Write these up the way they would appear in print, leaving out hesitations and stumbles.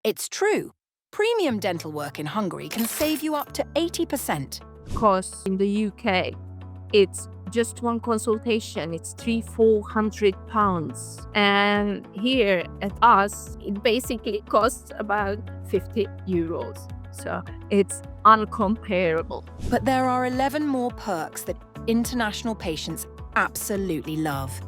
It's true. Premium dental work in Hungary can save you up to 80%. Costs in the UK, it's just one consultation, it's £300-400. And here at us, it basically costs about €50. So it's uncomparable. But there are 11 more perks that international patients absolutely love.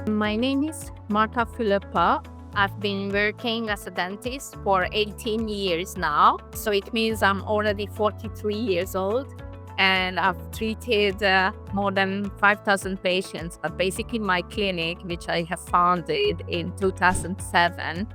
My name is Marta Filipa. I've been working as a dentist for 18 years now. So it means I'm already 43 years old and I've treated more than 5,000 patients. But basically my clinic, which I have founded in 2007,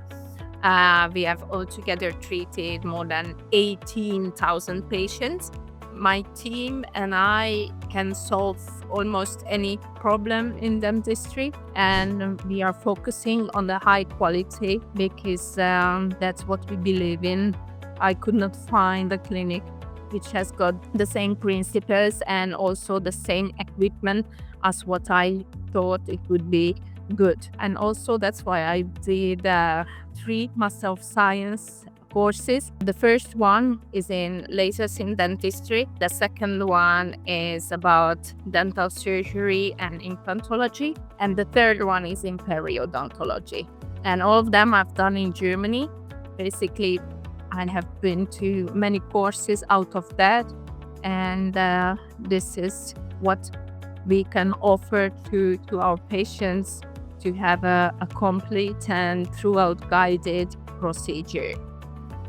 we have altogether treated more than 18,000 patients. My team and I can solve almost any problem in dentistry, and we are focusing on the high quality because that's what we believe in. I could not find a clinic which has got the same principles and also the same equipment as what I thought it would be good. And also that's why I did 3 Master of Science courses. The first one is in lasers in dentistry. The second one is about dental surgery and implantology. And the third one is in periodontology. And all of them I've done in Germany. Basically, I have been to many courses out of that. And this is what we can offer to our patients to have a complete and throughout guided procedure.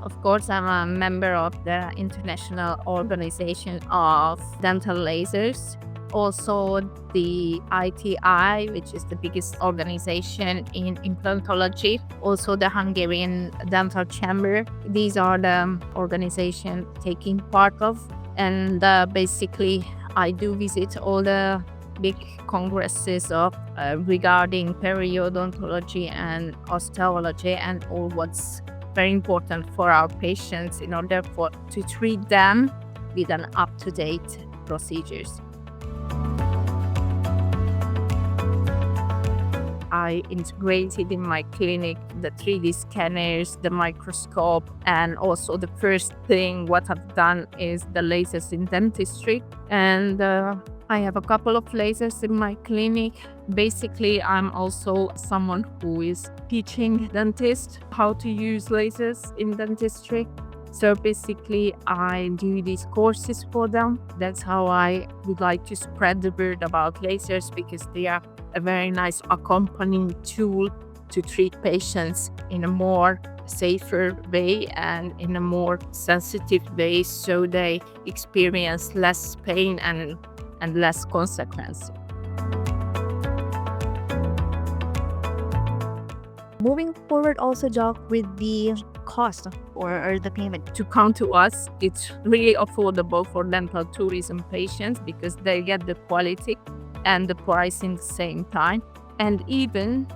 Of course, I'm a member of the International Organization of Dental Lasers, also the ITI, which is the biggest organization in implantology, also the Hungarian Dental Chamber. These are the organizations taking part of, and basically I do visit all the big congresses of regarding periodontology and osteology and all what's very important for our patients in order to treat them with an up-to-date procedures. I integrated in my clinic the 3D scanners, the microscope, and also the first thing what I've done is the lasers in dentistry. And I have a couple of lasers in my clinic. Basically, I'm also someone who is teaching dentists how to use lasers in dentistry. So basically, I do these courses for them. That's how I would like to spread the word about lasers, because they are a very nice accompanying tool to treat patients in a more safer way and in a more sensitive way, so they experience less pain and less consequence. Moving forward, also, Jock, with the cost or the payment. To come to us, it's really affordable for dental tourism patients because they get the quality and the price in the same time. And even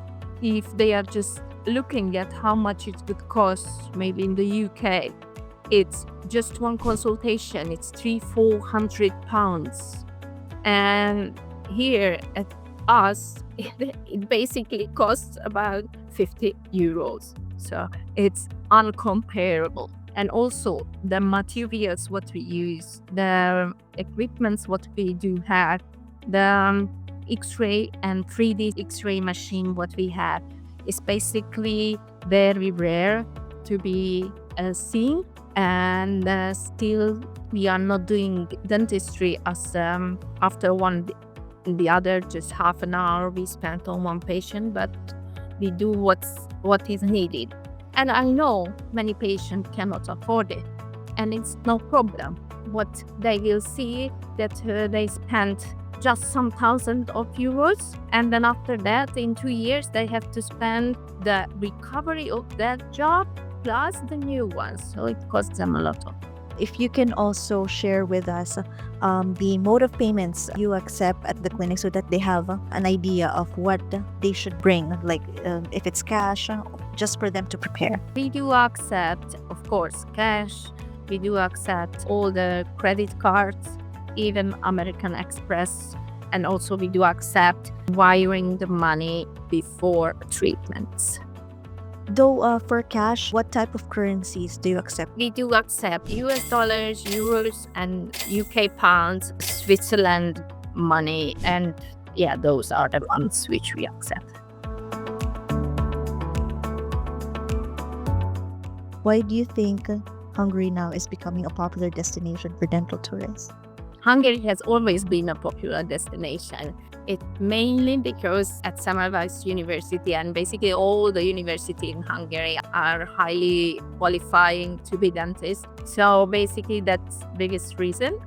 if they are just looking at how much it would cost, maybe in the UK, it's just one consultation, it's £300-400. And here at us, it basically costs about €50. So it's uncomparable. And also the materials what we use, the equipments what we do have, the X-ray and 3D X-ray machine what we have is basically very rare to be seen. And still we are not doing dentistry as after one the other, just half an hour we spent on one patient, but we do what is needed. And I know many patients cannot afford it, and it's no problem. What they will see that they spent just some thousands of euros, and then after that in 2 years they have to spend the recovery of that job plus the new one, so it costs them a lot of. If you can also share with us the mode of payments you accept at the clinic so that they have an idea of what they should bring, like if it's cash, just for them to prepare. We do accept, of course, cash. We do accept all the credit cards. even American Express. And also we do accept wiring the money before treatments. Though for cash, what type of currencies do you accept? We do accept US dollars, euros, and UK pounds, Switzerland money, and yeah, those are the ones which we accept. Why do you think Hungary now is becoming a popular destination for dental tourists? Hungary has always been a popular destination. It mainly because at Semmelweis University and basically all the university in Hungary are highly qualifying to be dentists. So basically that's the biggest reason.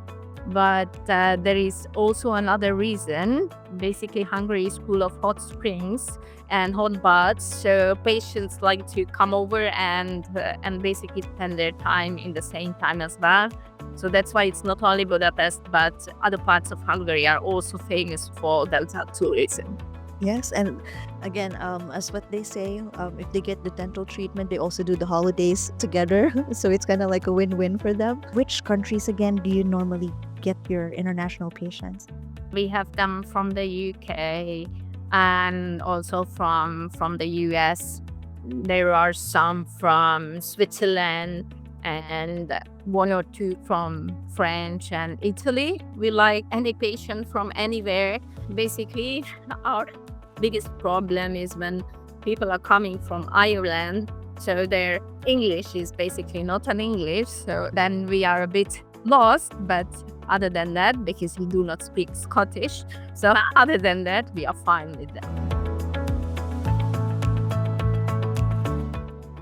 But there is also another reason. Basically, Hungary is full of hot springs and hot baths, so patients like to come over and basically spend their time in the same time as well. So that's why it's not only Budapest, but other parts of Hungary are also famous for dental tourism. Yes, and again, as what they say, if they get the dental treatment, they also do the holidays together. So it's kind of like a win-win for them. Which countries again do you normally get your international patients? We have them from the UK and also from the US. There are some from Switzerland and one or two from France and Italy. We like any patient from anywhere. Basically, our biggest problem is when people are coming from Ireland, so their English is basically not an English, so then we are a bit lost. But other than that, because we do not speak Scottish, so other than that, we are fine with them.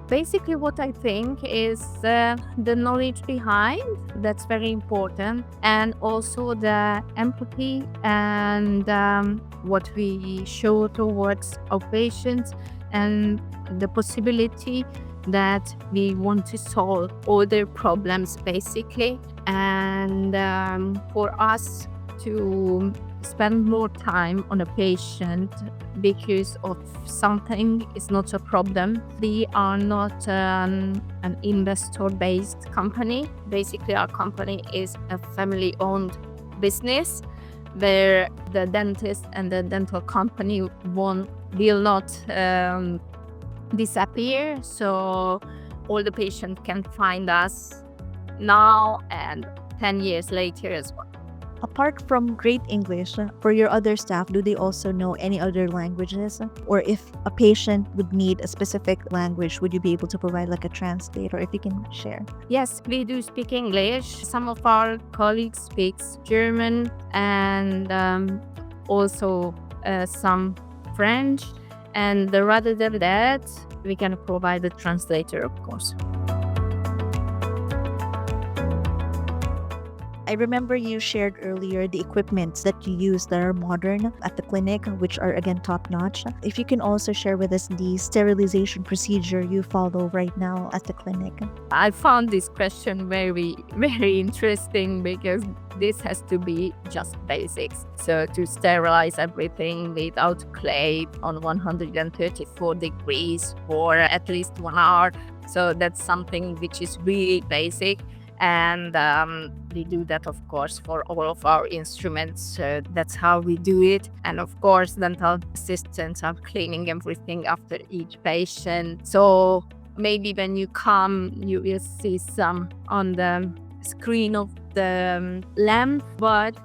Basically, what I think is the knowledge behind, that's very important, and also the empathy and what we show towards our patients and the possibility that we want to solve all their problems basically, and for us to spend more time on a patient because of something is not a problem. We are not an investor-based company. Basically, our company is a family-owned business where the dentist and the dental company will not disappear. So all the patients can find us now and 10 years later as well. Apart from great English, for your other staff, do they also know any other languages? Or if a patient would need a specific language, would you be able to provide like a translator, if you can share? Yes, we do speak English. Some of our colleagues speak German and also some French. And rather than that, we can provide a translator, of course. I remember you shared earlier the equipments that you use that are modern at the clinic, which are again top-notch. If you can also share with us the sterilization procedure you follow right now at the clinic. I found this question very, very interesting because this has to be just basics. So to sterilize everything without clay on 134 degrees for at least 1 hour. So that's something which is really basic. And we do that, of course, for all of our instruments. So that's how we do it. And of course, dental assistants are cleaning everything after each patient. So maybe when you come, you will see some on the screen of the lamp, but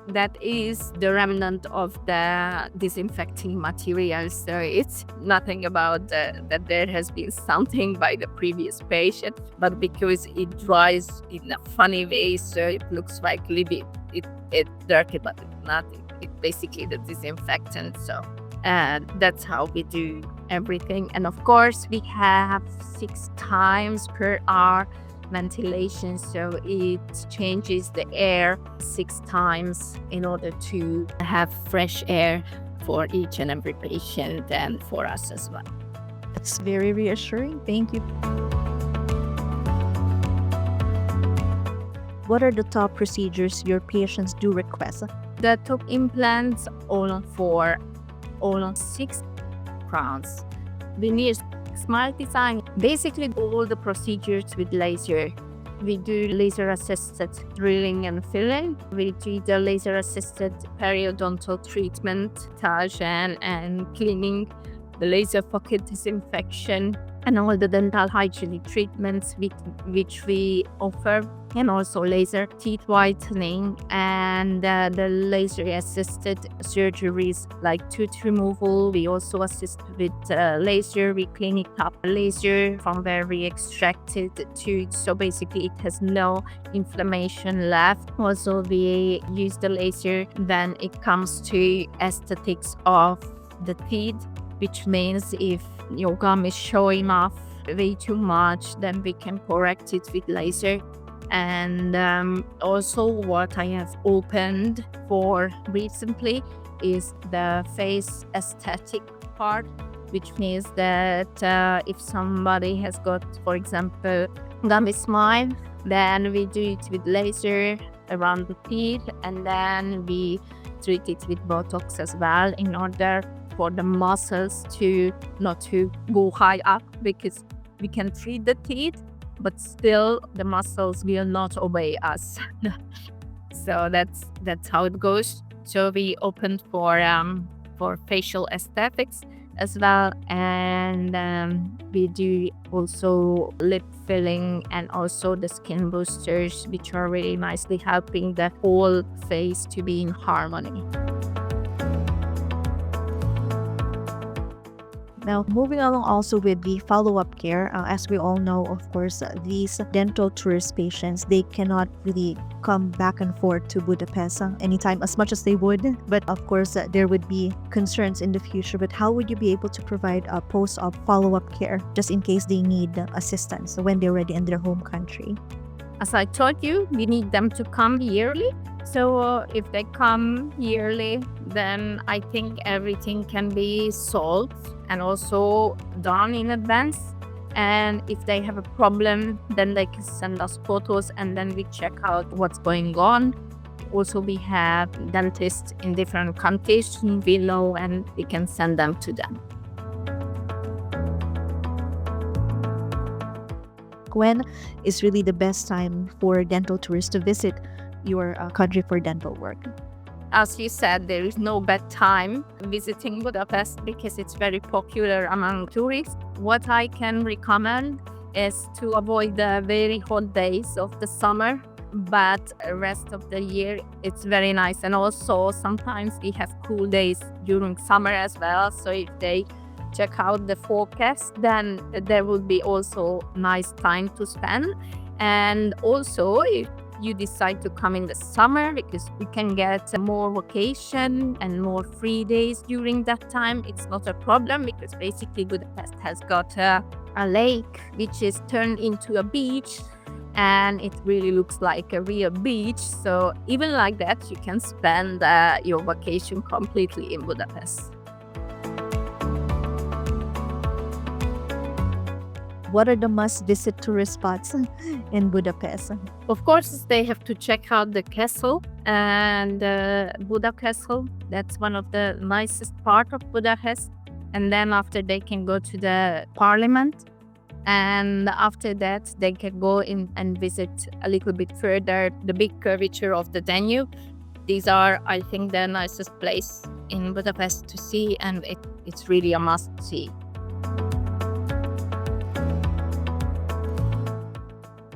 that is the remnant of the disinfecting material. So it's nothing about that there has been something by the previous patient, but because it dries in a funny way, so it looks like a little bit it's dirty, but it's not. It's basically the disinfectant. So that's how we do everything. And of course, we have 6 times per hour ventilation, so it changes the air 6 times in order to have fresh air for each and every patient and for us as well. That's very reassuring. Thank you. What are the top procedures your patients do request? The top implants all on 6 crowns. Veneers, smile design, basically all the procedures with laser We do laser-assisted drilling and filling. We do the laser-assisted periodontal treatment, massage and cleaning, the laser pocket disinfection, and all the dental hygiene treatments which we offer, and also laser teeth whitening and the laser-assisted surgeries like tooth removal. We also assist with laser. We clean it up, laser from where we extracted the tooth, so basically it has no inflammation left. Also, we use the laser when it comes to aesthetics of the teeth, which means if your gum is showing off way too much, then we can correct it with laser. And also what I have opened for recently is the face aesthetic part, which means that if somebody has got, for example, gummy smile, then we do it with laser around the teeth, and then we treat it with Botox as well in order for the muscles to not to go high up, because we can treat the teeth, but still the muscles will not obey us. So that's how it goes. So we opened for facial aesthetics as well, and we do also lip filling and also the skin boosters, which are really nicely helping the whole face to be in harmony. Now, moving along also with the follow-up care, as we all know, of course, these dental tourist patients, they cannot really come back and forth to Budapest anytime as much as they would. But of course, there would be concerns in the future. But how would you be able to provide a post-op follow-up care just in case they need assistance when they're already in their home country? As I told you, we need them to come yearly. So if they come yearly, then I think everything can be solved and also done in advance. And if they have a problem, then they can send us photos and then we check out what's going on. Also, we have dentists in different countries whom we know, and we can send them to them. When is really the best time for dental tourists to visit your country for dental work? As you said, there is no bad time visiting Budapest because it's very popular among tourists. What I can recommend is to avoid the very hot days of the summer, but the rest of the year it's very nice. And also sometimes we have cool days during summer as well. So if they check out the forecast, then there will be also nice time to spend. And also if you decide to come in the summer, because we can get more vacation and more free days during that time, it's not a problem, because basically Budapest has got a lake which is turned into a beach, and it really looks like a real beach. So even like that, you can spend your vacation completely in Budapest. What are the must-visit tourist spots in Budapest? Of course, they have to check out the castle and Buda Castle. That's one of the nicest part of Budapest. And then after they can go to the parliament. And after that, they can go in and visit a little bit further the big curvature of the Danube. These are, I think, the nicest place in Budapest to see, and it's really a must-see.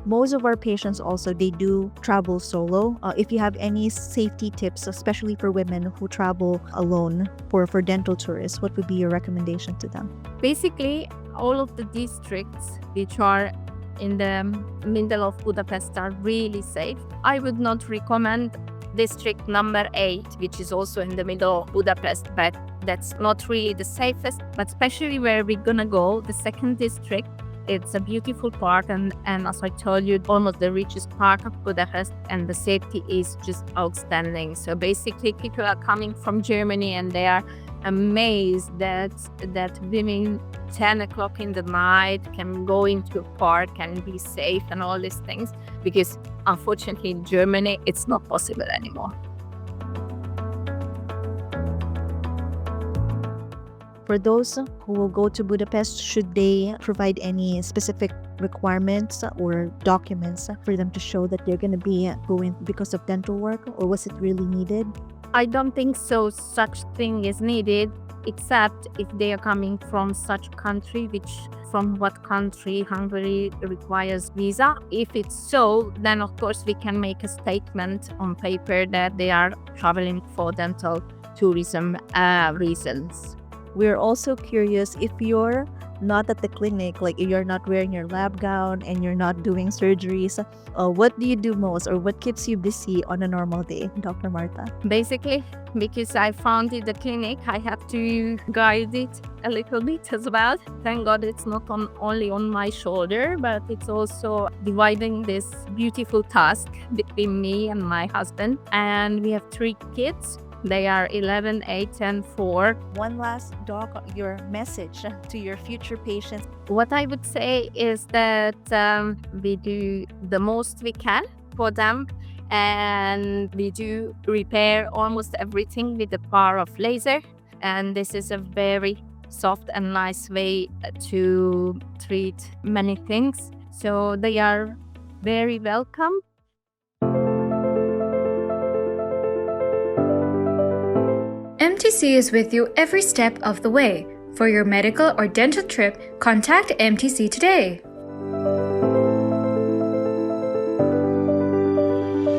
Most of our patients also, they do travel solo. If you have any safety tips, especially for women who travel alone for dental tourists, what would be your recommendation to them? Basically, all of the districts which are in the middle of Budapest are really safe. I would not recommend district number 8, which is also in the middle of Budapest, but that's not really the safest. But especially where we're gonna go, the second district, it's a beautiful part, and as I told you, almost the richest part of Budapest, and the safety is just outstanding. So basically, people are coming from Germany and they are amazed that women 10 o'clock in the night can go into a park and be safe and all these things, because unfortunately in Germany it's not possible anymore. For those who will go to Budapest, should they provide any specific requirements or documents for them to show that they're going to be going because of dental work, or was it really needed? I don't think so. Such thing is needed, except if they are coming from such country, which from what country Hungary requires visa. If it's so, then of course we can make a statement on paper that they are traveling for dental tourism reasons. We're also curious, if you're not at the clinic, like if you're not wearing your lab gown and you're not doing surgeries, what do you do most, or what keeps you busy on a normal day, Dr. Marta? Basically, because I founded the clinic, I have to guide it a little bit as well. Thank God it's not only on my shoulder, but it's also dividing this beautiful task between me and my husband. And we have 3 kids. They are 11, 8, and 4. One last, Doc, your message to your future patients. What I would say is that we do the most we can for them, and we do repair almost everything with the power of laser. And this is a very soft and nice way to treat many things. So they are very welcome. MTC is with you every step of the way. For your medical or dental trip, contact MTC today.